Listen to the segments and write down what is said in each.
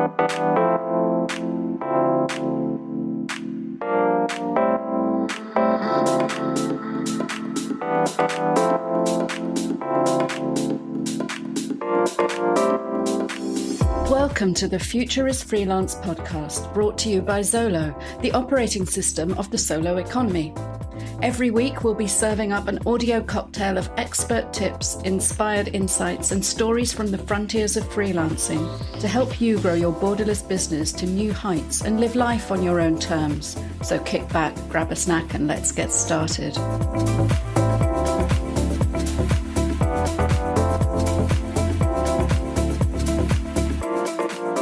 Welcome to the Future Is Freelance podcast, brought to you by Zolo, the operating system of the solo economy. Every week, we'll be serving up an audio cocktail of expert tips, inspired insights, and stories from the frontiers of freelancing to help you grow your borderless business to new heights and live life on your own terms. So kick back, grab a snack, and let's get started.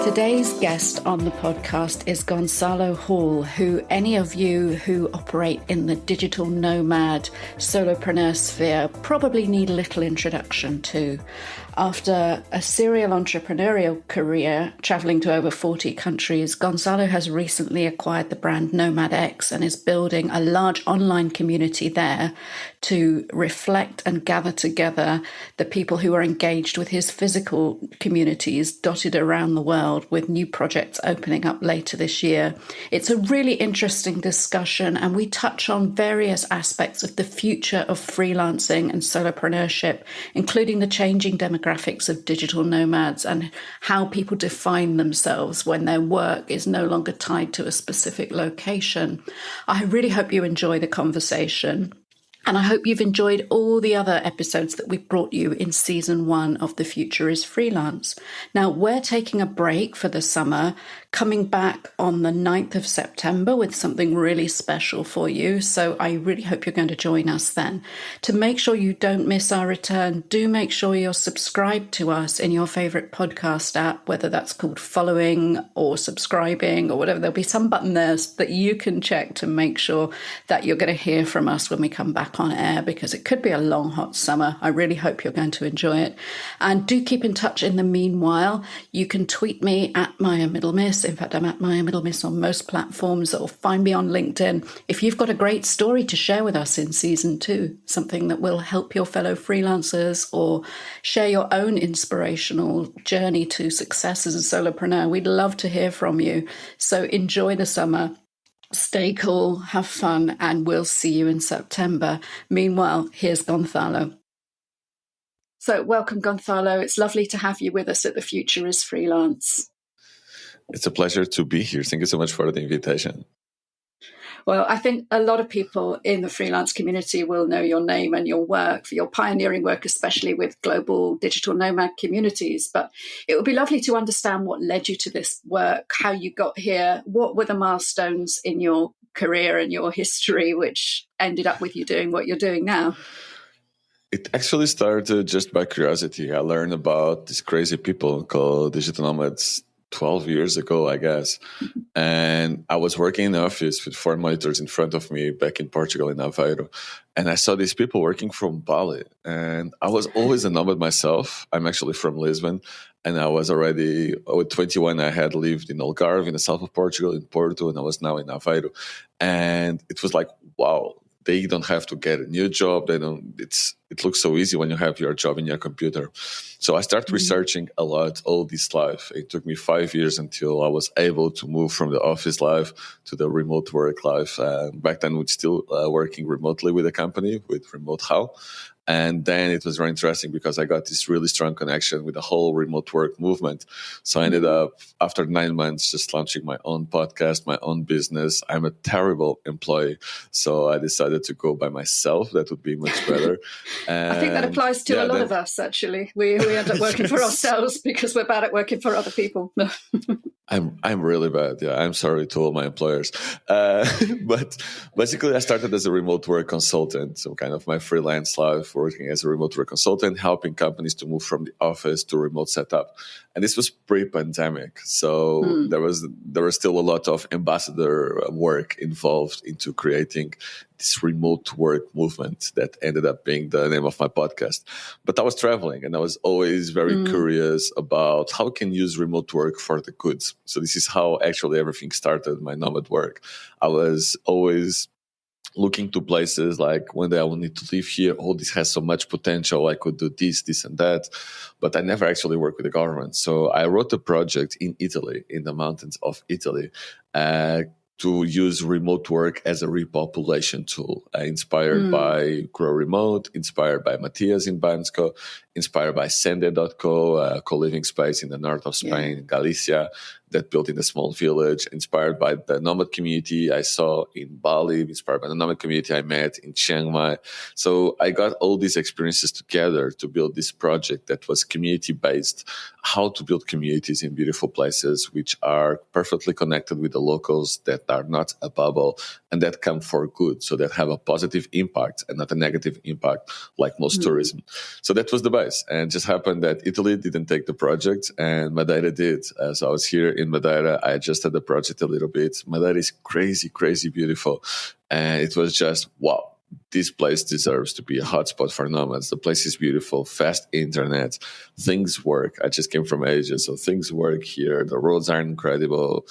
Today's guest on the podcast is Gonçalo Hall, who any of you who operate in the digital nomad solopreneur sphere probably need a little introduction to. After a serial entrepreneurial career traveling to over 40 countries, Gonçalo has recently acquired the brand NomadX and is building a large online community there to reflect and gather together the people who are engaged with his physical communities dotted around the world, with new projects opening up later this year. It's a really interesting discussion, and we touch on various aspects of the future of freelancing and solopreneurship, including the changing demographics of digital nomads and how people define themselves when their work is no longer tied to a specific location. I really hope you enjoy the conversation. And I hope you've enjoyed all the other episodes that we've brought you in season 1 of The Future is Freelance. Now, we're taking a break for the summer, coming back on the 9th of September with something really special for you. So I really hope you're going to join us then. To make sure you don't miss our return, do make sure you're subscribed to us in your favorite podcast app, whether that's called following or subscribing or whatever. There'll be some button there that you can check to make sure that you're going to hear from us when we come back on air, because it could be a long, hot summer. I really hope you're going to enjoy it. And do keep in touch in the meanwhile. You can tweet me at Maya Middlemiss. In fact, I'm at Maya Middlemiss on most platforms, or find me on LinkedIn. If you've got a great story to share with us in season 2, something that will help your fellow freelancers, or share your own inspirational journey to success as a solopreneur, we'd love to hear from you. So enjoy the summer. Stay cool, have fun, and we'll see you in September. Meanwhile, here's Gonçalo. So welcome, Gonçalo. It's lovely to have you with us at The Future is Freelance. It's a pleasure to be here. Thank you so much for the invitation. Well, I think a lot of people in the freelance community will know your name and your work for your pioneering work, especially with global digital nomad communities. But it would be lovely to understand what led you to this work, how you got here, what were the milestones in your career and your history which ended up with you doing what you're doing now. It actually started just by curiosity. I learned about these crazy people called digital nomads 12 years ago, I guess. And I was working in an office with 4 monitors in front of me back in Portugal, in Aveiro. And I saw these people working from Bali. And I was always a nomad myself. I'm actually from Lisbon. And I was already, with 21, I had lived in Algarve, in the south of Portugal, in Porto, and I was now in Aveiro. And it was like, wow. They don't have to get a new job. It looks so easy when you have your job in your computer. So I started researching a lot all this life. It took me 5 years until I was able to move from the office life to the remote work life. Back then, we're still working remotely with a company, with Remote Hall. And then it was very interesting because I got this really strong connection with the whole remote work movement. So I ended up, after 9 months, just launching my own podcast, my own business. I'm a terrible employee. So I decided to go by myself. That would be much better. I think that applies to a lot of us, actually. We end up working for ourselves because we're bad at working for other people. I'm really bad. Yeah, I'm sorry to all my employers. But basically, I started as a remote work consultant. So kind of my freelance life, working as a remote work consultant, helping companies to move from the office to remote setup. And this was pre-pandemic. So there was still a lot of ambassador work involved into creating this remote work movement that ended up being the name of my podcast. But I was traveling and I was always very curious about how can use remote work for the goods. So this is how actually everything started, my nomad work. I was always looking to places like one day I will need to live here. Oh, this has so much potential. I could do this, and that. But I never actually worked with the government. So I wrote a project in Italy, in the mountains of Italy, to use remote work as a repopulation tool, inspired by Grow Remote, inspired by Matthias in Bansko, inspired by Sende.co, a co-living space in the north of Spain, Galicia, that built in a small village, inspired by the Nomad community I saw in Bali, inspired by the Nomad community I met in Chiang Mai. So I got all these experiences together to build this project that was community-based, how to build communities in beautiful places which are perfectly connected with the locals, that are not a bubble, and that come for good, so that have a positive impact and not a negative impact like most tourism. So that was the base. And it just happened that Italy didn't take the project and Madeira did. So I was here in Madeira. I adjusted the project a little bit. Madeira is crazy, crazy beautiful. And it was just, wow, this place deserves to be a hotspot for nomads. The place is beautiful, fast internet, things work. I just came from Asia, so things work here. The roads are incredible.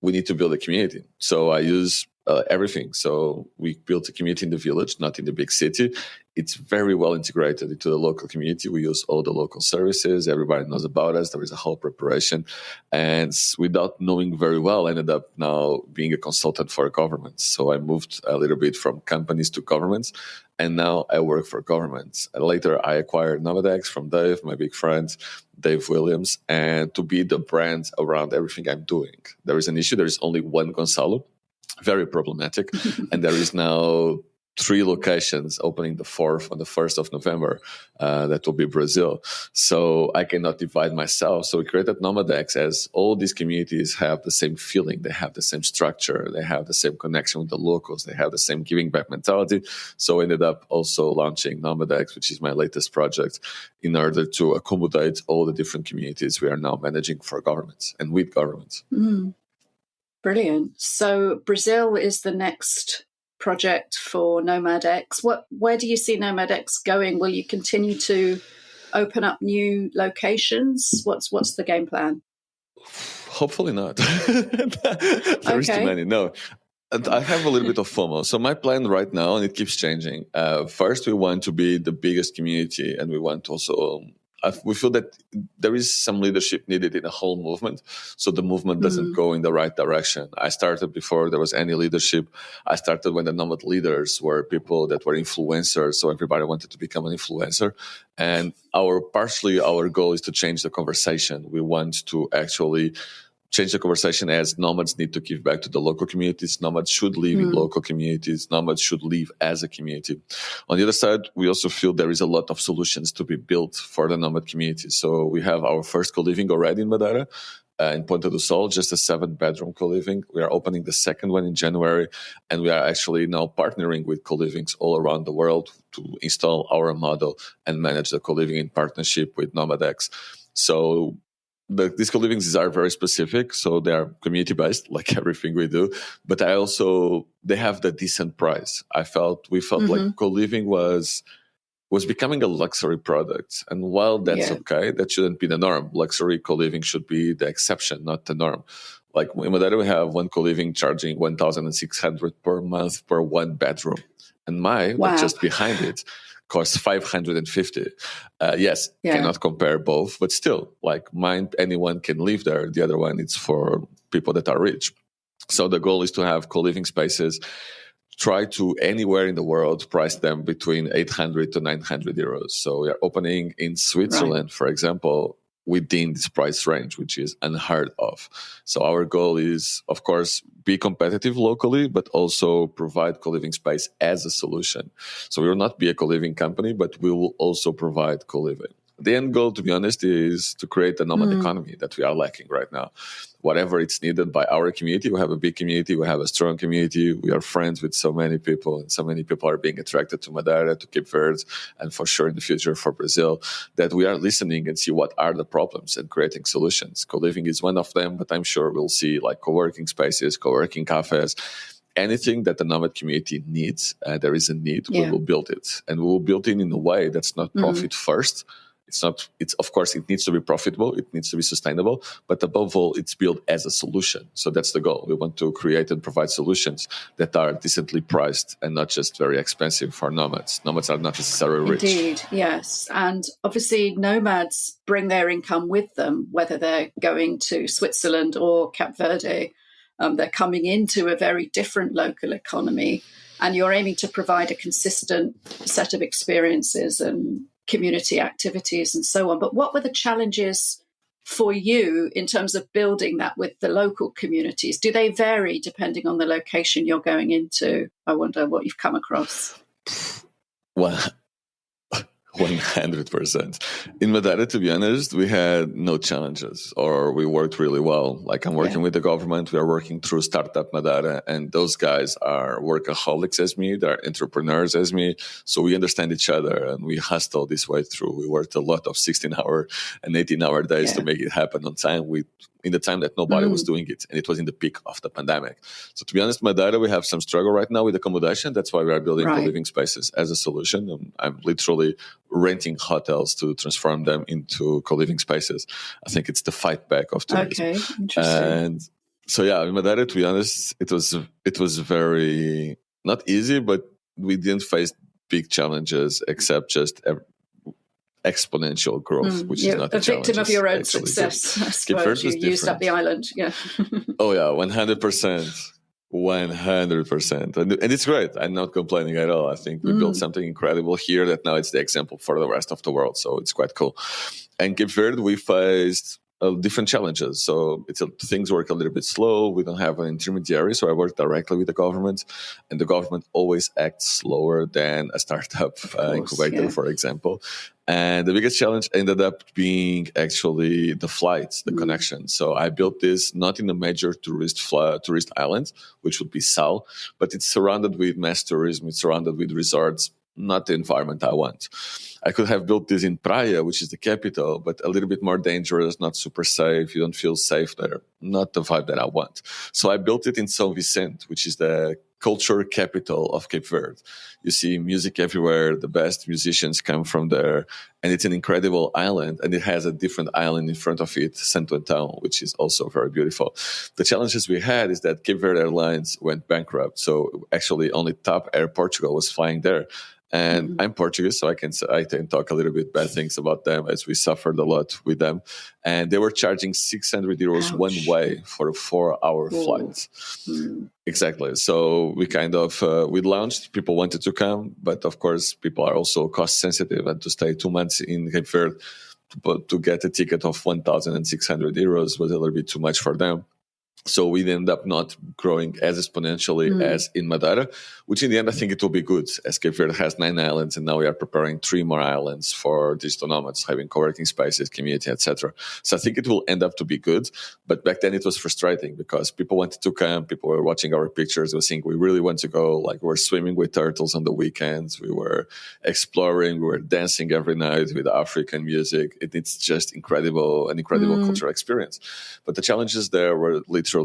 We need to build a community. So I use everything. So we built a community in the village, not in the big city. It's very well integrated into the local community. We use all the local services. Everybody knows about us. There is a whole preparation. And without knowing very well, I ended up now being a consultant for governments. So I moved a little bit from companies to governments. And now I work for governments. And later I acquired NomadX from Dave, my big friend, Dave Williams, and to be the brand around everything I'm doing. There is an issue. There is only one Gonçalo, very problematic. And there is now 3 locations opening the 4th on the 1st of November. That will be Brazil. So I cannot divide myself. So we created NomadX as all these communities have the same feeling. They have the same structure. They have the same connection with the locals. They have the same giving back mentality. So I ended up also launching NomadX, which is my latest project, in order to accommodate all the different communities we are now managing for governments and with governments. Brilliant. So Brazil is the next project for NomadX. Where do you see NomadX going? Will you continue to open up new locations? What's the game plan? Hopefully not. There is too many. No. And I have a little bit of FOMO. So my plan right now, and it keeps changing. First, we want to be the biggest community, and we want to also we feel that there is some leadership needed in the whole movement, so the movement doesn't go in the right direction. I started before there was any leadership. I started when the Nomad leaders were people that were influencers, so everybody wanted to become an influencer. And partially our goal is to change the conversation. We want to actually change the conversation as nomads need to give back to the local communities. Nomads should live in local communities. Nomads should live as a community. On the other side, we also feel there is a lot of solutions to be built for the nomad community. So we have our first co-living already in Madeira, in Ponta do Sol, just a 7-bedroom co-living. We are opening the second one in January, and we are actually now partnering with co-livings all around the world to install our model and manage the co-living in partnership with NomadX. So these co-livings are very specific, so they are community-based, like everything we do. But they have the decent price. We felt like co-living was becoming a luxury product. And while that's okay, that shouldn't be the norm. Luxury co-living should be the exception, not the norm. Like in Madeira, we have one co-living charging 1,600 per month per 1 bedroom. And like just behind it, costs 550. Cannot compare both, but still, like mine, anyone can live there. The other one, it's for people that are rich. So the goal is to have co-living spaces, try to anywhere in the world, price them between 800 to 900 euros. So we are opening in Switzerland, for example, within this price range, which is unheard of. So our goal is, of course, be competitive locally, but also provide co-living space as a solution. So we will not be a co-living company, but we will also provide co-living. The end goal, to be honest, is to create a nomad economy that we are lacking right now. Whatever it's needed by our community, we have a big community, we have a strong community, we are friends with so many people, and so many people are being attracted to Madeira, to Cape Verde, and for sure in the future for Brazil, that we are listening and see what are the problems and creating solutions. Co-living is one of them, but I'm sure we'll see like co-working spaces, co-working cafes, anything that the nomad community needs, there is a need, we will build it. And we will build it in a way that's not profit first, It's not. It's of course it needs to be profitable. It needs to be sustainable. But above all, it's built as a solution. So that's the goal. We want to create and provide solutions that are decently priced and not just very expensive for nomads. Nomads are not necessarily rich. Indeed, yes. And obviously, nomads bring their income with them, whether they're going to Switzerland or Cape Verde. They're coming into a very different local economy, and you're aiming to provide a consistent set of experiences and community activities and so on. But what were the challenges for you in terms of building that with the local communities? Do they vary depending on the location you're going into? I wonder what you've come across. Well, 100%. In Madeira, to be honest, we had no challenges, or we worked really well. Like I'm working with the government, we are working through Startup Madeira, and those guys are workaholics as me, they're entrepreneurs as me. So we understand each other and we hustle this way through. We worked a lot of 16-hour and 18-hour days to make it happen on time. In the time that nobody was doing it, and it was in the peak of the pandemic. So to be honest, Madeira, we have some struggle right now with accommodation. That's why we are building co-living spaces as a solution. I'm literally renting hotels to transform them into co-living spaces. I think it's the fight back of tourism. Okay, interesting. And so in Madeira, to be honest, it was very not easy, but we didn't face big challenges except just exponential growth, which is not a victim of your own success. I suppose you used up the island. Yeah. Oh yeah, 100%. 100%. And it's great. I'm not complaining at all. I think we built something incredible here that now it's the example for the rest of the world. So it's quite cool. And Cape Verde, we faced different challenges. So things work a little bit slow. We don't have an intermediary. So I work directly with the government, and the government always acts slower than a startup incubator, for example. And the biggest challenge ended up being actually the flights, the connection. So I built this not in a major tourist island, which would be Sal, but it's surrounded with mass tourism. It's surrounded with resorts, not the environment I want. I could have built this in Praia, which is the capital, but a little bit more dangerous, not super safe. You don't feel safe there. Not the vibe that I want. So I built it in São Vicente, which is the culture capital of Cape Verde. You see music everywhere. The best musicians come from there. And it's an incredible island. And it has a different island in front of it, Santo Antão, which is also very beautiful. The challenges we had is that Cape Verde Airlines went bankrupt. So actually only TAP Air Portugal was flying there. And I'm Portuguese, so I can talk a little bit bad things about them, as we suffered a lot with them. And they were charging 600 euros one way for a 4-hour flight. Exactly. So we we launched, people wanted to come, but of course people are also cost sensitive, and to stay 2 months in Cape Verde, but to get a ticket of 1,600 euros was a little bit too much for them. So we end up not growing as exponentially as in Madeira, which in the end I think it will be good, as Cape Verde has 9 islands, and now we are preparing 3 more islands for digital nomads, having co-working spaces, community, etc. So I think it will end up to be good. But back then it was frustrating because people wanted to come, people were watching our pictures, they were saying we really want to go, like we were swimming with turtles on the weekends, we were exploring, we were dancing every night with African music. It's just an incredible cultural experience. But the challenges there were literally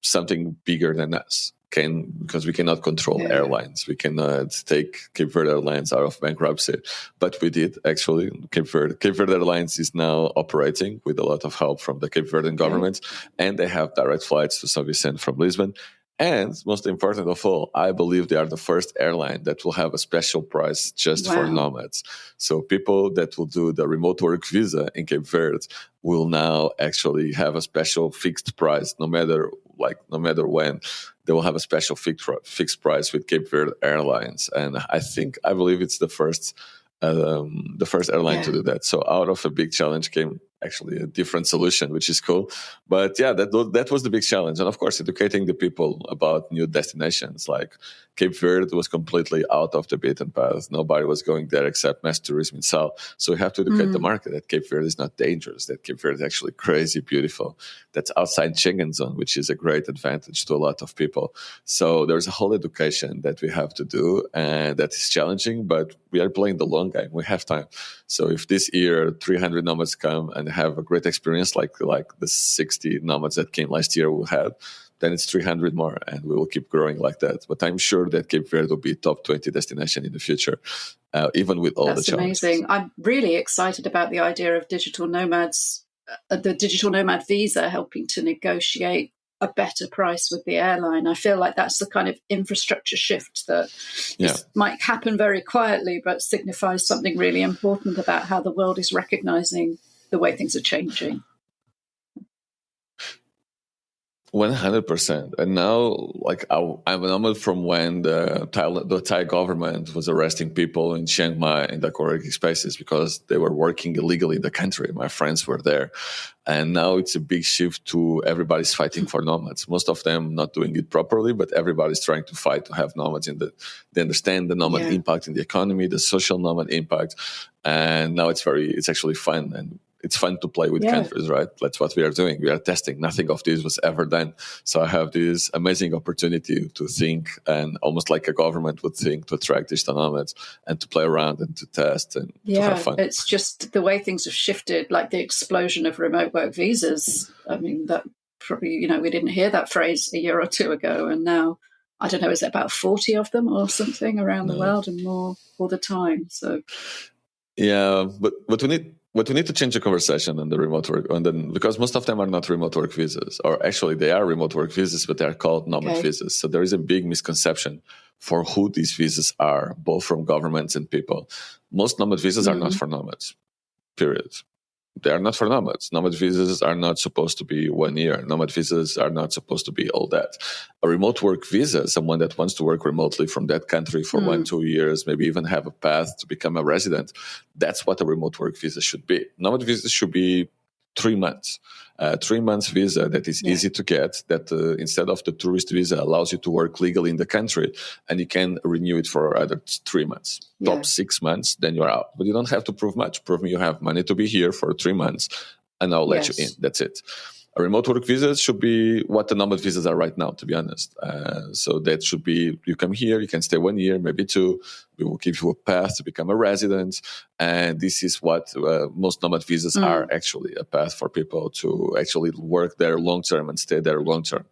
something bigger than us, because we cannot control airlines. We cannot take Cape Verde Airlines out of bankruptcy, but we did actually. Cape Verde Airlines is now operating with a lot of help from the Cape Verdean government, and they have direct flights to São Vicente from Lisbon. And most important of all, I believe they are the first airline that will have a special price just for nomads. So people that will do the remote work visa in Cape Verde will now actually have a special fixed price, no matter when. They will have a special fixed price with Cape Verde Airlines. And I believe it's the first airline to do that. So out of a big challenge came actually a different solution, which is cool. But that was the big challenge. And of course, educating the people about new destinations. Like Cape Verde was completely out of the beaten path. Nobody was going there except mass tourism in Sal. So we have to educate the market that Cape Verde is not dangerous, that Cape Verde is actually crazy beautiful. That's outside Schengen zone, which is a great advantage to a lot of people. So there's a whole education that we have to do, and that is challenging, but we are playing the long game. We have time. So if this year 300 nomads come and have a great experience like the 60 nomads that came last year we had, then it's 300 more, and we will keep growing like that. But I'm sure that Cape Verde will be top 20 destination in the future, even with all the challenges. That's amazing. I'm really excited about the idea of digital nomads, the digital nomad visa helping to negotiate a better price with the airline. I feel like that's the kind of infrastructure shift that might happen very quietly, but signifies something really important about how the world is recognizing the way things are changing. 100%. And now, like, I'm a nomad from when the Thai government was arresting people in Chiang Mai in the co-working spaces because they were working illegally in the country. My friends were there. And now it's a big shift to everybody's fighting for nomads. Most of them not doing it properly, but everybody's trying to fight to have nomads they understand the nomad impact in the economy, the social nomad impact. And now it's actually fun, and it's fun to play with countries, right? That's what we are doing. We are testing. Nothing of this was ever done. So I have this amazing opportunity to think, and almost like a government would think, to attract digital nomads and to play around and to test and to have fun. It's just the way things have shifted, like the explosion of remote work visas. I mean, that probably, we didn't hear that phrase a year or two ago. And now, I don't know, is it about 40 of them or something around the world, and more all the time? So, yeah, but we need to change the conversation on the remote work, and then, because most of them are not remote work visas, or actually they are remote work visas, but they are called nomad visas. So there is a big misconception for who these visas are, both from governments and people. Most nomad visas are not for nomads, period. They are not for nomads. Nomad visas are not supposed to be 1 year. Nomad visas are not supposed to be all that. A remote work visa, someone that wants to work remotely from that country for 1-2 years, maybe even have a path to become a resident, that's what a remote work visa should be. Nomad visa should be 3 months. 3 months visa that is easy to get, that instead of the tourist visa allows you to work legally in the country, and you can renew it for either 3 months. Top 6 months, then you're out. But you don't have to prove much. Prove me you have money to be here for 3 months, and I'll let you in. That's it. A remote work visa should be what the nomad visas are right now, to be honest. So that should be, you come here, you can stay 1 year, maybe 2. We will give you a path to become a resident. And this is what most nomad visas are, actually, a path for people to actually work there long-term and stay there long-term.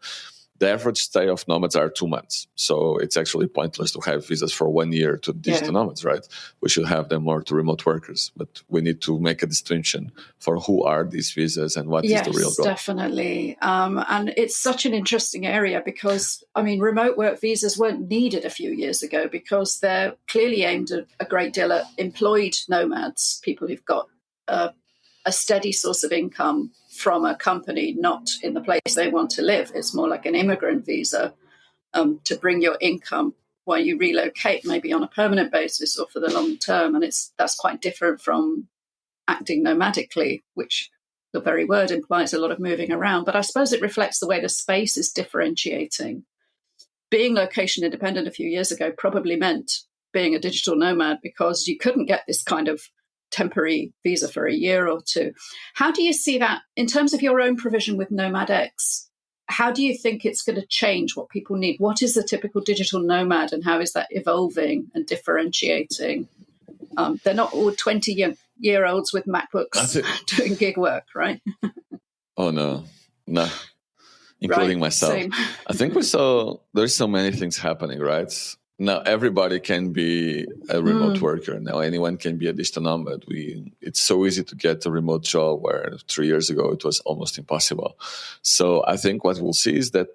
The average stay of nomads are 2 months. So it's actually pointless to have visas for 1 year to digital nomads, right? We should have them more to remote workers. But we need to make a distinction for who are these visas and what is the real goal. Yes, definitely. And it's such an interesting area because, I mean, remote work visas weren't needed a few years ago because they're clearly aimed at a great deal at employed nomads, people who've got a steady source of income from a company, not in the place they want to live. It's more like an immigrant visa to bring your income while you relocate, maybe on a permanent basis or for the long term. And that's quite different from acting nomadically, which the very word implies a lot of moving around. But I suppose it reflects the way the space is differentiating. Being location independent a few years ago probably meant being a digital nomad because you couldn't get this kind of temporary visa for a year or 2. How do you see that in terms of your own provision with NomadX? How do you think it's going to change what people need? What is the typical digital nomad and how is that evolving and differentiating? They're not all 20-year-olds with MacBooks doing gig work, right? Oh, no, including myself. Same. I think there's so many things happening, right? Now everybody can be a remote worker. Now anyone can be a digital nomad. It's so easy to get a remote job where 3 years ago it was almost impossible. So I think what we'll see is that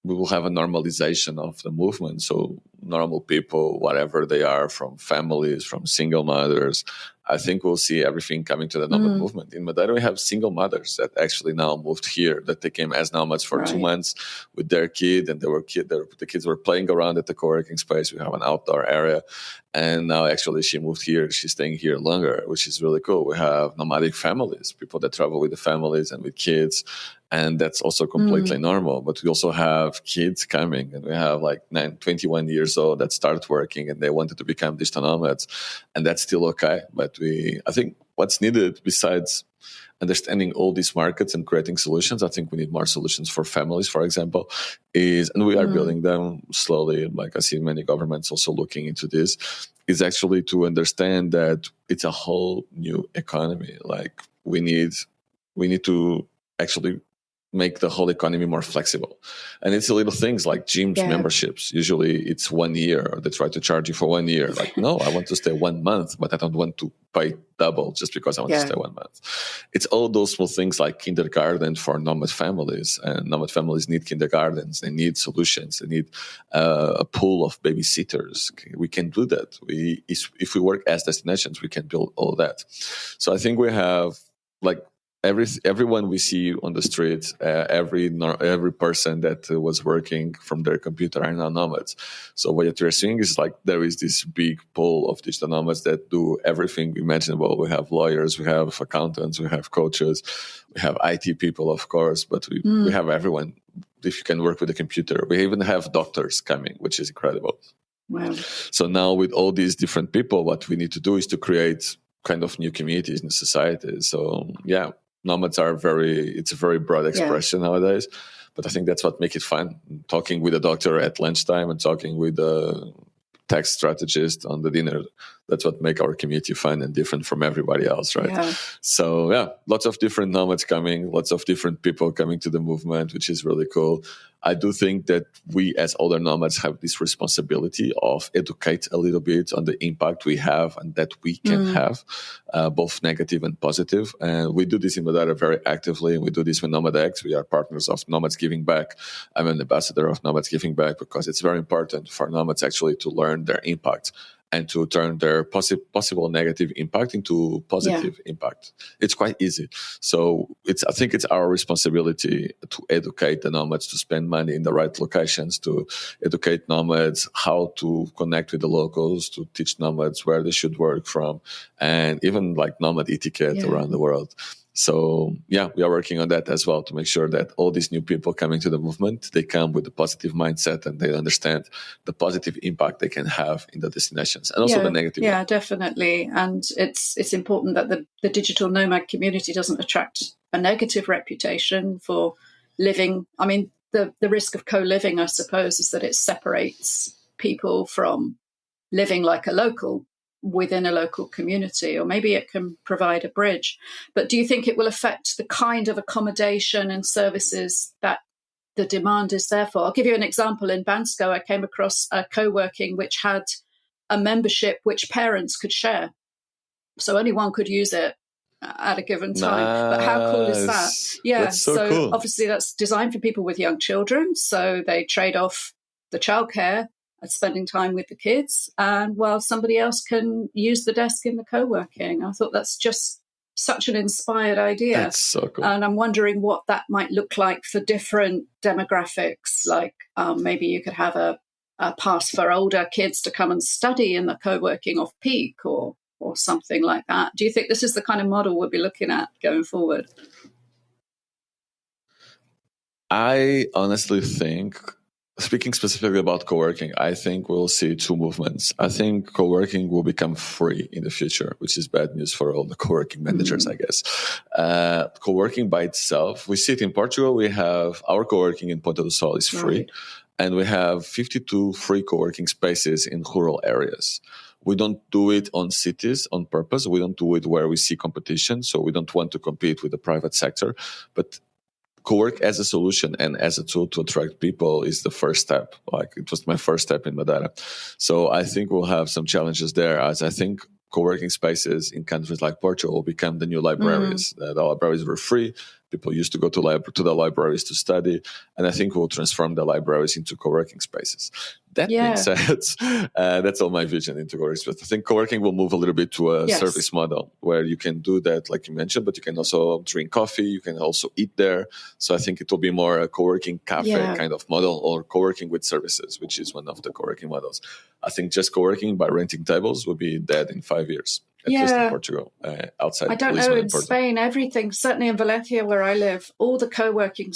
we will have a normalization of the movement. So normal people, whatever they are, from families, from single mothers, I think we'll see everything coming to the nomad movement. In Madeira, we have single mothers that actually now moved here, that they came as nomads for 2 months with their kid, and the kids were playing around at the co-working space. We have an outdoor area, and now actually she moved here. She's staying here longer, which is really cool. We have nomadic families, people that travel with the families and with kids, and that's also completely normal. But we also have kids coming, and we have like 21 years old that start working, and they wanted to become digital nomads, and that's still okay. But I think what's needed besides understanding all these markets and creating solutions, I think we need more solutions for families, for example, and we are building them slowly. Like I see many governments also looking into this, is actually to understand that it's a whole new economy. Like we need to actually make the whole economy more flexible. And it's little things like gyms memberships. Usually it's 1 year, or they try to charge you for 1 year. Like, no, I want to stay 1 month, but I don't want to pay double just because I want to stay 1 month. It's all those small things like kindergarten for nomad families. And nomad families need kindergartens. They need solutions. They need a pool of babysitters. We can do that. If we work as destinations, we can build all that. So I think we have like everyone we see on the street, every person that was working from their computer are now nomads. So what you're seeing is like there is this big pool of digital nomads that do everything imaginable. We have lawyers, we have accountants, we have coaches, we have IT people, of course, but we have everyone. If you can work with a computer, we even have doctors coming, which is incredible. Wow. So now with all these different people, what we need to do is to create kind of new communities in society. So yeah, nomads it's a very broad expression nowadays, but I think that's what makes it fun. Talking with a doctor at lunchtime and talking with a tax strategist on the dinner, that's what make our community fun and different from everybody else, right? Yeah. So yeah, lots of different nomads coming, lots of different people coming to the movement, which is really cool. I do think that we as older nomads have this responsibility of educate a little bit on the impact we have and that we can have, both negative and positive. And we do this in Madeira very actively. And we do this with NomadX. We are partners of Nomads Giving Back. I'm an ambassador of Nomads Giving Back because it's very important for nomads actually to learn their impact and to turn their possible negative impact into positive impact. It's quite easy. So I think it's our responsibility to educate the nomads, to spend money in the right locations, to educate nomads how to connect with the locals, to teach nomads where they should work from, and even like nomad etiquette around the world. So yeah, we are working on that as well to make sure that all these new people coming to the movement, they come with a positive mindset and they understand the positive impact they can have in the destinations and also the negative. Yeah, definitely. And it's important that the digital nomad community doesn't attract a negative reputation for living. I mean, the risk of co-living, I suppose, is that it separates people from living like a local within a local community, or maybe it can provide a bridge. But do you think it will affect the kind of accommodation and services that the demand is there for? I'll give you an example. In Bansko, I came across a co-working which had a membership which parents could share. So only one could use it at a given time. Nice. But how cool is that? Yeah, that's so cool. Obviously that's designed for people with young children. So they trade off the childcare at spending time with the kids, and while somebody else can use the desk in the co-working. I thought that's just such an inspired idea. That's so cool. And I'm wondering what that might look like for different demographics. Like maybe you could have a pass for older kids to come and study in the co-working off peak or something like that. Do you think this is the kind of model we'll be looking at going forward? I honestly think, speaking specifically about co-working, I think we'll see two movements. I think co-working will become free in the future, which is bad news for all the co-working managers, I guess. Co-working by itself, we see it in Portugal. We have our co-working in Ponta do Sol is free, and we have 52 free co-working spaces in rural areas. We don't do it on cities on purpose. We don't do it where we see competition. So we don't want to compete with the private sector, but co-work as a solution and as a tool to attract people is the first step. Like it was my first step in Madeira. So I think we'll have some challenges there, as I think co-working spaces in countries like Portugal will become the new libraries. The libraries were free. People used to go to the libraries to study. And I think we'll transform the libraries into co-working spaces. That being said, that's all my vision into co-working spaces. I think co-working will move a little bit to a service model where you can do that, like you mentioned, but you can also drink coffee. You can also eat there. So I think it will be more a co-working cafe kind of model, or co-working with services, which is one of the co-working models. I think just co-working by renting tables will be dead in 5 years. At least in Portugal, outside. I don't know, in Spain, everything, certainly in Valencia where I live, all the co-working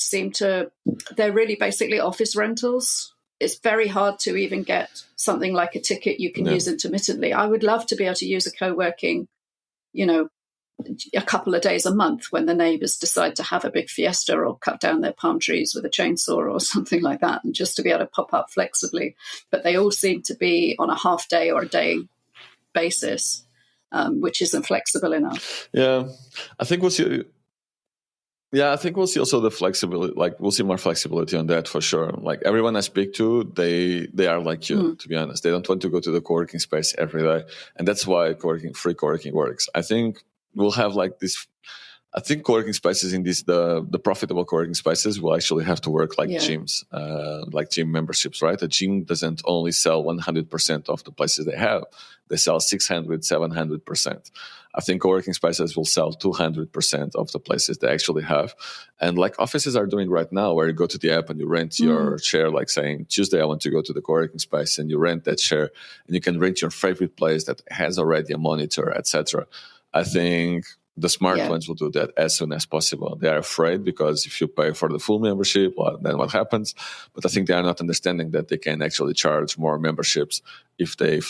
they're really basically office rentals. It's very hard to even get something like a ticket you can use intermittently. I would love to be able to use a co-working, a couple of days a month when the neighbours decide to have a big fiesta or cut down their palm trees with a chainsaw or something like that, and just to be able to pop up flexibly. But they all seem to be on a half day or a day basis. Which isn't flexible enough. Yeah, I think we'll see. Yeah, I think we'll see also the flexibility. Like we'll see more flexibility on that for sure. Like everyone I speak to, they are like you. To be honest, they don't want to go to the co-working space every day, and that's why free co-working works. I think we'll have like this. I think co-working spaces in the profitable co-working spaces will actually have to work like gyms, like gym memberships, right? A gym doesn't only sell 100% of the places they have; they sell 600, 700%. I think co-working spaces will sell 200% of the places they actually have, and like offices are doing right now, where you go to the app and you rent your chair, like saying Tuesday I want to go to the co-working space, and you rent that chair, and you can rent your favorite place that has already a monitor, etc. I think the smart ones will do that as soon as possible. They are afraid because if you pay for the full membership, well, then what happens? But I think they are not understanding that they can actually charge more memberships if they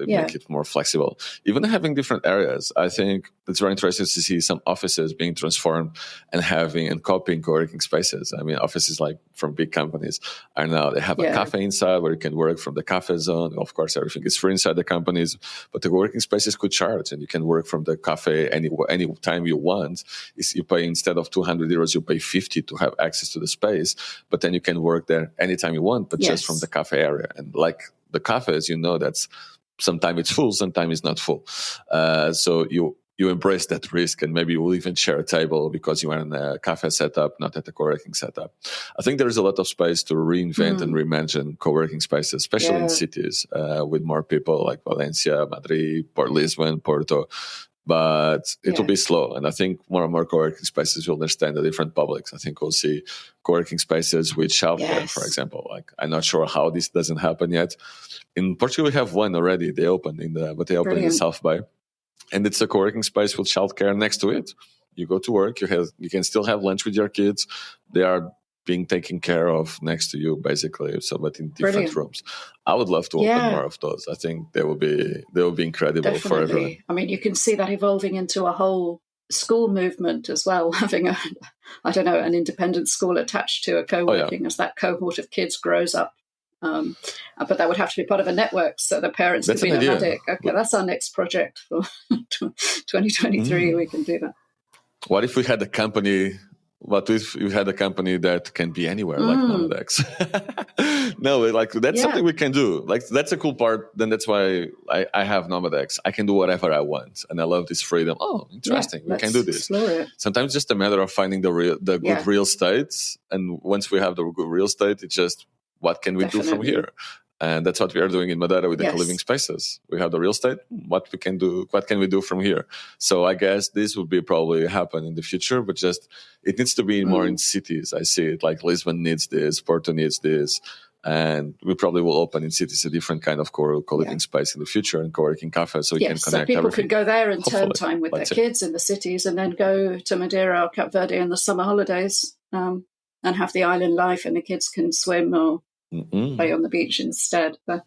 make it more flexible. Even having different areas, I think it's very interesting to see some offices being transformed and copying co-working spaces. I mean, offices like from big companies are now, they have a cafe inside where you can work from the cafe zone. Of course, everything is free inside the companies, but the co-working spaces could charge, and you can work from the cafe any time you want. You pay, instead of 200 euros, you pay 50 to have access to the space, but then you can work there anytime you want, but just from the cafe area. And like the cafes, that's sometimes it's full, sometimes it's not full. So you embrace that risk, and maybe you will even share a table because you are in a cafe setup, not at a co-working setup. I think there is a lot of space to reinvent and reimagine co-working spaces, especially in cities with more people like Valencia, Madrid, Lisbon, Porto. But it will be slow. And I think more and more co-working spaces will understand the different publics. I think we'll see co-working spaces with childcare, for example. Like, I'm not sure how this doesn't happen yet. In Portugal, we have one already. They opened in the South Bay. And it's a co-working space with childcare next to it. You go to work, you can still have lunch with your kids. They are being taken care of next to you, basically. So, but in different rooms. I would love to open more of those. I think they will be incredible for everyone. I mean, you can see that evolving into a whole school movement as well, having an independent school attached to a co-working as that cohort of kids grows up. But that would have to be part of a network, so the parents could be nomadic. Okay, that's our next project for 2023. We can do that. What if we had a company? What if you had a company that can be anywhere, like NomadX? No, like that's something we can do. Like that's a cool part. Then that's why I have NomadX. I can do whatever I want, and I love this freedom. Oh, interesting! We can do this. Sometimes it's just a matter of finding the good real estate, and once we have the good real estate, it's just what can we do from here. And that's what we are doing in Madeira with the co-living spaces. We have the real estate. What can we do from here? So I guess this will be probably happen in the future, but just it needs to be more in cities. I see it like Lisbon needs this, Porto needs this, and we probably will open in cities a different kind of co-living space in the future and co-working cafes, so we can connect. So people everything. could go there and turn time with their kids in the cities, and then go to Madeira or Cape Verde in the summer holidays, and have the island life, and the kids can swim or play on the beach instead. That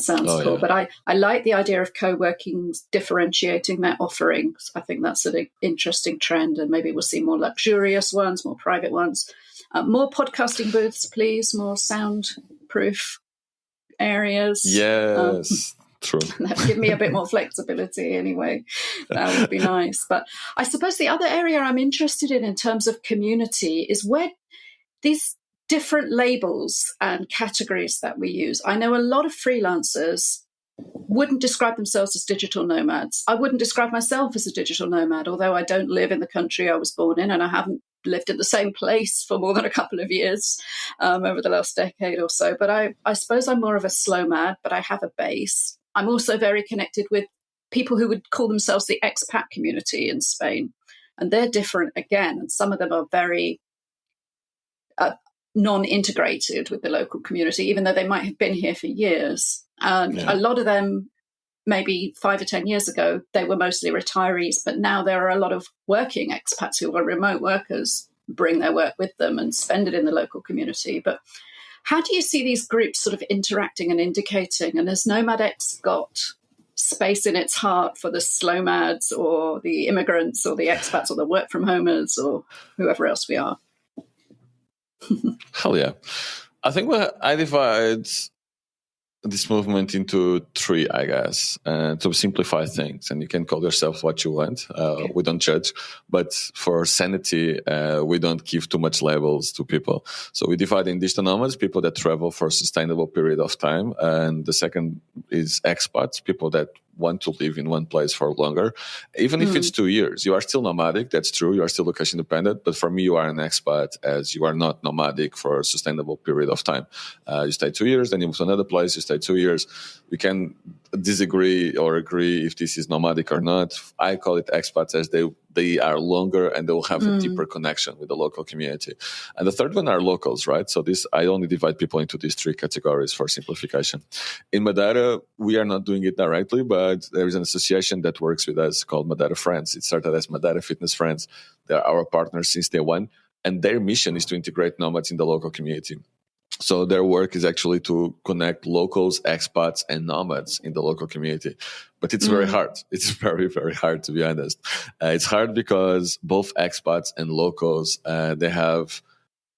sounds cool. Yeah. But I like the idea of co-working differentiating their offerings. I think that's an interesting trend, and maybe we'll see more luxurious ones, more private ones, more podcasting booths, please, more soundproof areas. Yes. True. That would give me a bit more flexibility anyway. That would be nice. But I suppose the other area I'm interested in terms of community is where these different labels and categories that we use. I know a lot of freelancers wouldn't describe themselves as digital nomads. I wouldn't describe myself as a digital nomad, although I don't live in the country I was born in, and I haven't lived in the same place for more than a couple of years over the last decade or so. But I suppose I'm more of a slow mad, but I have a base. I'm also very connected with people who would call themselves the expat community in Spain. And they're different again. And some of them are very non-integrated with the local community, even though they might have been here for years. And a lot of them, maybe 5 or 10 years ago, they were mostly retirees, but now there are a lot of working expats who are remote workers, bring their work with them and spend it in the local community. But how do you see these groups sort of interacting and indicating? And has NomadX got space in its heart for the slow mads or the immigrants or the expats or the work from homers or whoever else we are? Hell yeah. I think what I divide this movement into three, I guess, to simplify things. And you can call yourself what you want. Okay. We don't judge. But for sanity, we don't give too much labels to people. So we divide in digital nomads, people that travel for a sustainable period of time. And the second is expats, people that want to live in one place for longer. Even if it's 2 years, you are still nomadic. That's true. You are still location dependent. But for me, you are an expat, as you are not nomadic for a sustainable period of time. You stay 2 years, then you move to another place, you stay 2 years. We can disagree or agree if this is nomadic or not. I call it expats, as they are longer and they will have a deeper connection with the local community. And the third one are locals, right? So I only divide people into these three categories for simplification. In Madeira, we are not doing it directly, but there is an association that works with us called Madeira Friends. It started as Madeira Fitness Friends. They're our partners since day one. And their mission is to integrate nomads in the local community. So their work is actually to connect locals, expats, and nomads in the local community. But it's very hard. It's very, very hard, to be honest. It's hard because both expats and locals, they have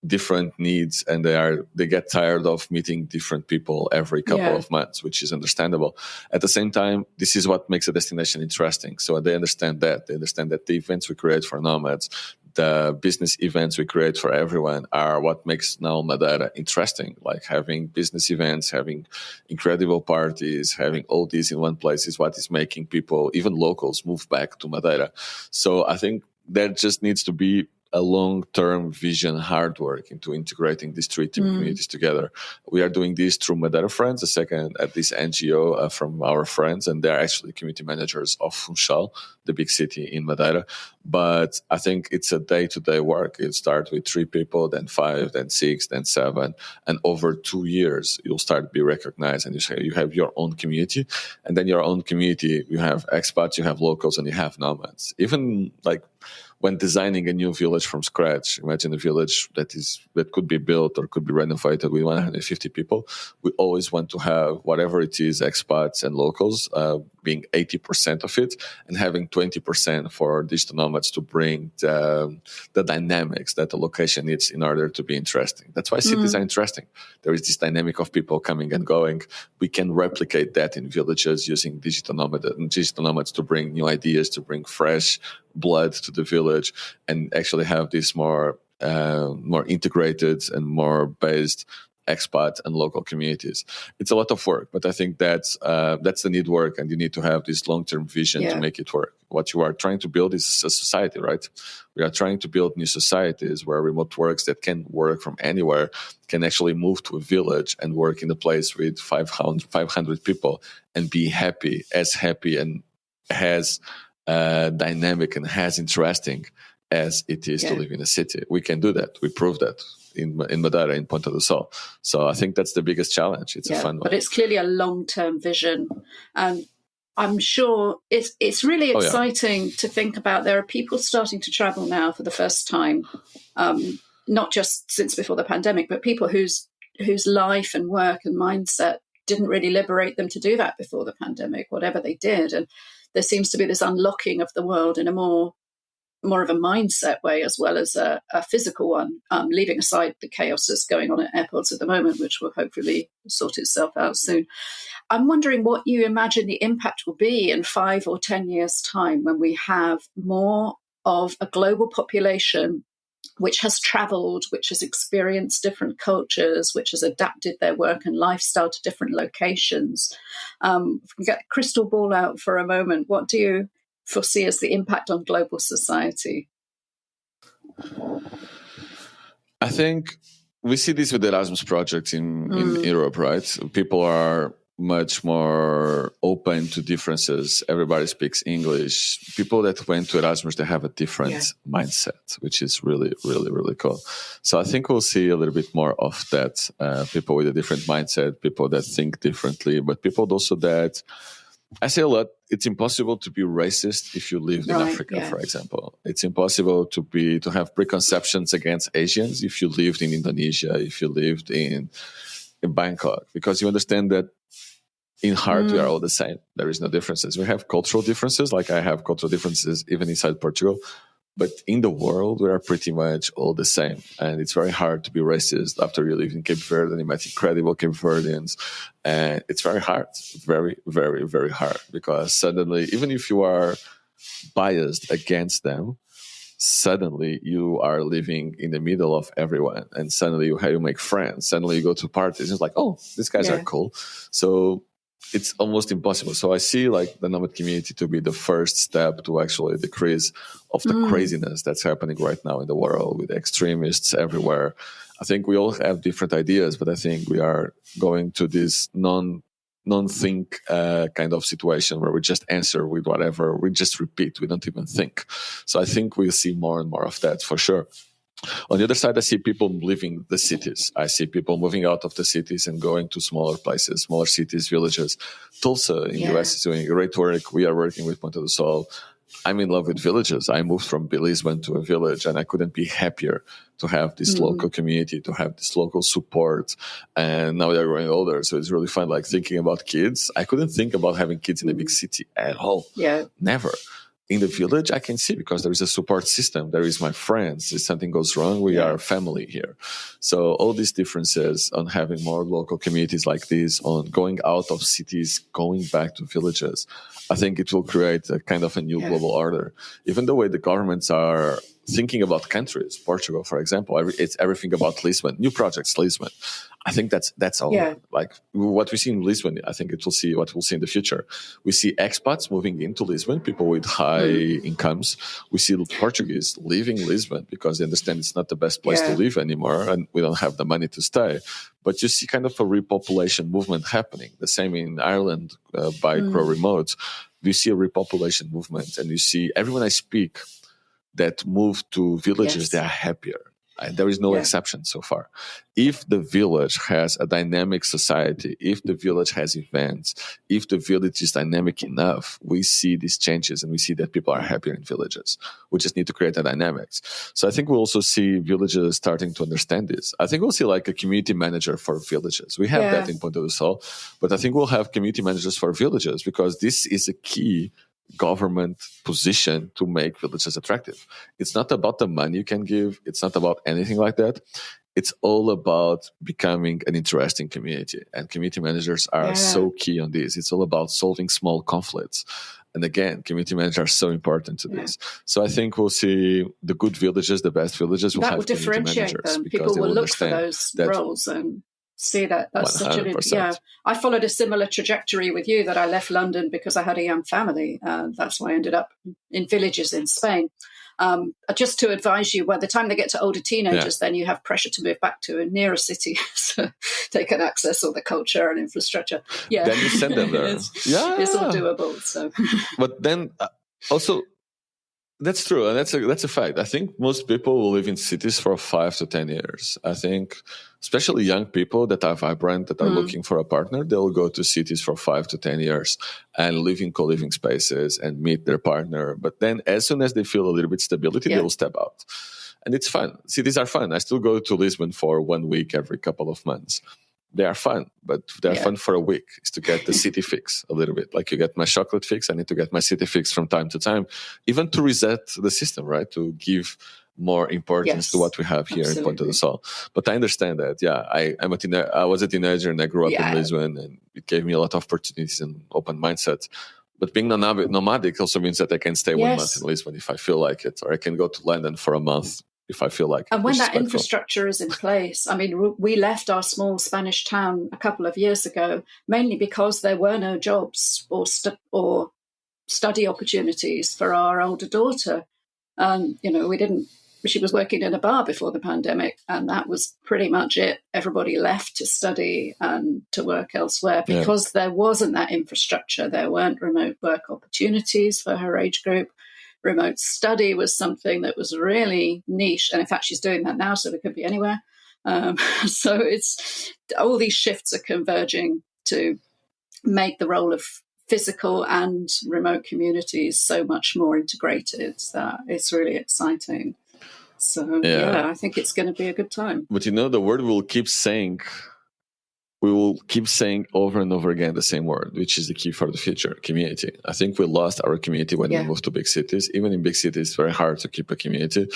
different needs, and they get tired of meeting different people every couple of months, which is understandable. At the same time, this is what makes a destination interesting. So they understand that. They understand that the events we create for nomads, the business events we create for everyone, are what makes now Madeira interesting. Like having business events, having incredible parties, having all these in one place is what is making people, even locals, move back to Madeira. So I think there just needs to be a long-term vision, hard work into integrating these three team communities together. We are doing this through Madeira Friends, the second at this NGO from our friends, and they're actually community managers of Funchal, the big city in Madeira. But I think it's a day-to-day work. It starts with 3 people, then 5, then 6, then 7, and over 2 years, you'll start to be recognized, and you have your own community, and then your own community, you have expats, you have locals, and you have nomads. Even like when designing a new village from scratch, imagine a village that could be built or could be renovated with 150 people. We always want to have whatever it is, expats and locals, being 80% of it, and having 20% for digital nomads to bring the dynamics that the location needs in order to be interesting. That's why cities are interesting. There is this dynamic of people coming and going. We can replicate that in villages using digital nomads to bring new ideas, to bring fresh blood to the village, and actually have this more integrated and more based expat and local communities. It's a lot of work, but I think that's the need work, and you need to have this long-term vision to make it work. What you are trying to build is a society, right? We are trying to build new societies where remote works that can work from anywhere can actually move to a village and work in a place with 500 people and be happy and as dynamic and as interesting as it is to live in a city. We can do that. We prove that in Madeira, in Ponta do Sol. So I think that's the biggest challenge. It's a fun one. But it's clearly a long-term vision. And I'm sure it's really exciting to think about. There are people starting to travel now for the first time, not just since before the pandemic, but people whose life and work and mindset didn't really liberate them to do that before the pandemic, whatever they did. And there seems to be this unlocking of the world in a more of a mindset way as well as a physical one, leaving aside the chaos that's going on at airports at the moment, which will hopefully sort itself out soon. I'm wondering what you imagine the impact will be in 5 or 10 years' time when we have more of a global population which has traveled, which has experienced different cultures, which has adapted their work and lifestyle to different locations. If we get the crystal ball out for a moment, what do you foresee as the impact on global society? I think we see this with the Erasmus project in Europe, right? People are much more open to differences. Everybody speaks English. People that went to Erasmus, they have a different mindset, which is really, really, really cool. So I think we'll see a little bit more of that. People with a different mindset, people that think differently, but people also that, I say a lot, it's impossible to be racist if you lived in Africa, for example. It's impossible to have preconceptions against Asians if you lived in Indonesia, if you lived in Bangkok, because you understand that in heart, we are all the same. There is no differences. We have cultural differences, like I have cultural differences even inside Portugal, But in the world, we are pretty much all the same. And it's very hard to be racist after you live in Cape Verde and you met incredible Cape Verdeans. And it's very hard, very, very, very hard, because suddenly, even if you are biased against them, suddenly you are living in the middle of everyone, and suddenly you make friends. Suddenly you go to parties, it's like, oh, these guys are cool. So it's almost impossible. So I see like the Nomad community to be the first step to actually decrease of the craziness that's happening right now in the world with extremists everywhere. I think we all have different ideas, but I think we are going to this non-think kind of situation where we just answer with whatever, we just repeat, we don't even think. So I think we'll see more and more of that for sure. On the other side, I see people leaving the cities. I see people moving out of the cities and going to smaller places, smaller cities, villages. Tulsa in the US is doing great work. We are working with Ponta do Sol. I'm in love with villages. I moved from Lisbon to a village, and I couldn't be happier to have this local community, to have this local support. And now they're growing older, so it's really fun. Like thinking about kids, I couldn't think about having kids in a big city at all. Never. In the village, I can see, because there is a support system. There is my friends. If something goes wrong, we are a family here. So all these differences on having more local communities like this, on going out of cities, going back to villages, I think it will create a kind of a new global order. Even the way the governments are thinking about countries, Portugal, for example, it's everything about Lisbon, new projects, Lisbon. I think that's all. Like what we see in Lisbon, I think what we'll see in the future. We see expats moving into Lisbon, people with high incomes. We see Portuguese leaving Lisbon because they understand it's not the best place to live anymore, and we don't have the money to stay. But you see kind of a repopulation movement happening. The same in Ireland by Grow Remote. You see a repopulation movement, and you see everyone I speak that move to villages, they are happier. And there is no exception so far. If the village has a dynamic society, if the village has events, if the village is dynamic enough, we see these changes and we see that people are happier in villages. We just need to create a dynamics. So I think we'll also see villages starting to understand this. I think we'll see like a community manager for villages. We have that in Ponta do Sol, but I think we'll have community managers for villages, because this is a key government position to make villages attractive. It's not about the money you can give. It's not about anything like that. It's all about becoming an interesting community. And community managers are so key on this. It's all about solving small conflicts. And again, community managers are so important to this. So I think we'll see the good villages, the best villages will have community managers. Them. People will look for those roles and see that. That's 100%. Such an I followed a similar trajectory with you, that I left London because I had a young family. That's why I ended up in villages in Spain. Just to advise you, by the time they get to older teenagers, then you have pressure to move back to a nearer city so they can access all the culture and infrastructure. Then you send them there. It's all doable. So, but then also, that's true, and that's a fact. I think most people will live in cities for 5 to 10 years. I think, especially young people that are vibrant, that are looking for a partner, they'll go to cities for 5 to 10 years and live in co-living spaces and meet their partner. But then, as soon as they feel a little bit stability, they will step out, and it's fun. Cities are fun. I still go to Lisbon for 1 week every couple of months. They are fun, but they're fun for a week. Is to get the city fix a little bit. Like you get my chocolate fix, I need to get my city fix from time to time, even to reset the system, right? To give more importance to what we have here in Ponta do Sol. But I understand that. I was a teenager and I grew up in Lisbon, and it gave me a lot of opportunities and open mindset. But being nomadic also means that I can stay 1 month in Lisbon if I feel like it, or I can go to London for a month if I feel like it. And when that infrastructure is in place, I mean, we left our small Spanish town a couple of years ago, mainly because there were no jobs or study opportunities for our older daughter. She was working in a bar before the pandemic, and that was pretty much it. Everybody left to study and to work elsewhere because there wasn't that infrastructure. There weren't remote work opportunities for her age group. Remote study was something that was really niche. And in fact, she's doing that now, so we could be anywhere. So it's all these shifts are converging to make the role of physical and remote communities so much more integrated. It's really exciting. So, I think it's going to be a good time. But the world will keep saying we will keep saying over and over again the same word, which is the key for the future: community. I think we lost our community when we moved to big cities. Even in big cities, it's very hard to keep a community.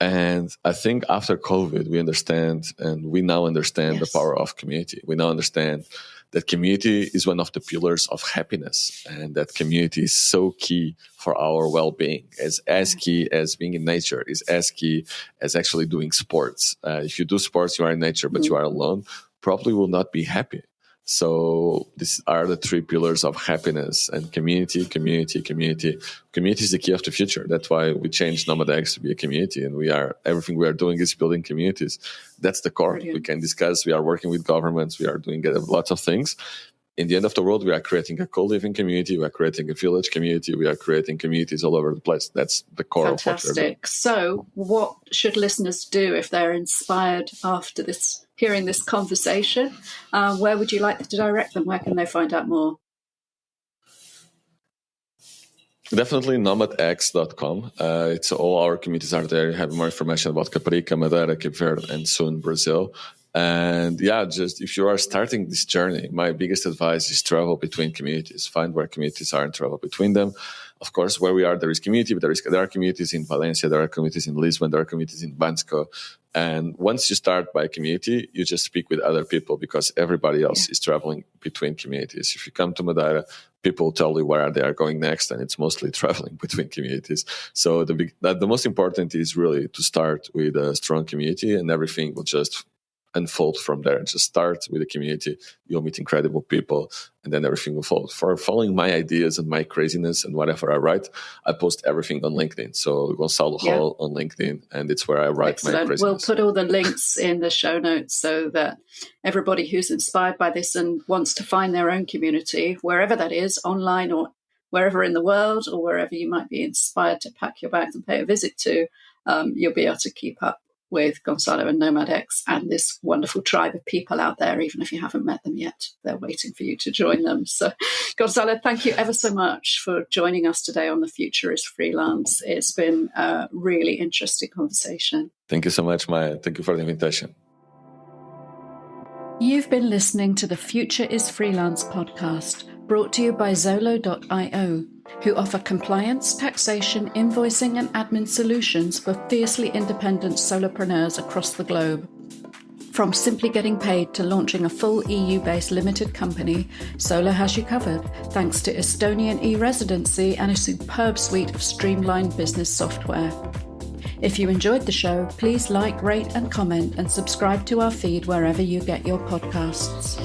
And I think after COVID, we now understand the power of community. We now understand that community is one of the pillars of happiness, and that community is so key for our well-being, as key as being in nature, is as key as actually doing sports. If you do sports, you are in nature, but you are alone, probably will not be happy. So these are the three pillars of happiness, and community. Community is the key of the future. That's why we changed NomadX to be a community, and everything we are doing is building communities. That's the core. Brilliant. We can discuss. We are working with governments. We are doing lots of things. In the end of the world, we are creating a co-living community. We are creating a village community. We are creating communities all over the place. That's the core of what we're doing. So what should listeners do if they're inspired after hearing this conversation? Where would you like to direct them? Where can they find out more? Definitely nomadx.com. It's all our communities are there. You have more information about Caparica, Madeira, Cape Verde, and soon Brazil. And just if you are starting this journey, my biggest advice is travel between communities. Find where communities are and travel between them. Of course, where we are, there is community, but there are communities in Valencia, there are communities in Lisbon, there are communities in Bansko. And once you start by community, you just speak with other people, because everybody else is traveling between communities. If you come to Madeira, people tell you where they are going next, and it's mostly traveling between communities. So the most important is really to start with a strong community, and everything will just unfold from there. Just start with the community. You'll meet incredible people, and then everything will fold. For following my ideas and my craziness and whatever I write, I post everything on LinkedIn. So Gonçalo Hall on LinkedIn, and it's where I write my craziness. We'll put all the links in the show notes so that everybody who's inspired by this and wants to find their own community, wherever that is, online or wherever in the world, or wherever you might be inspired to pack your bags and pay a visit to, you'll be able to keep up with Gonçalo and NomadX and this wonderful tribe of people out there. Even if you haven't met them yet, they're waiting for you to join them. So, Gonçalo, thank you ever so much for joining us today on The Future is Freelance. It's been a really interesting conversation. Thank you so much, Maya. Thank you for the invitation. You've been listening to the Future is Freelance podcast, brought to you by Zolo.io, who offer compliance, taxation, invoicing, and admin solutions for fiercely independent solopreneurs across the globe. From simply getting paid to launching a full EU-based limited company, Zolo has you covered, thanks to Estonian e-residency and a superb suite of streamlined business software. If you enjoyed the show, please like, rate, and comment, and subscribe to our feed wherever you get your podcasts.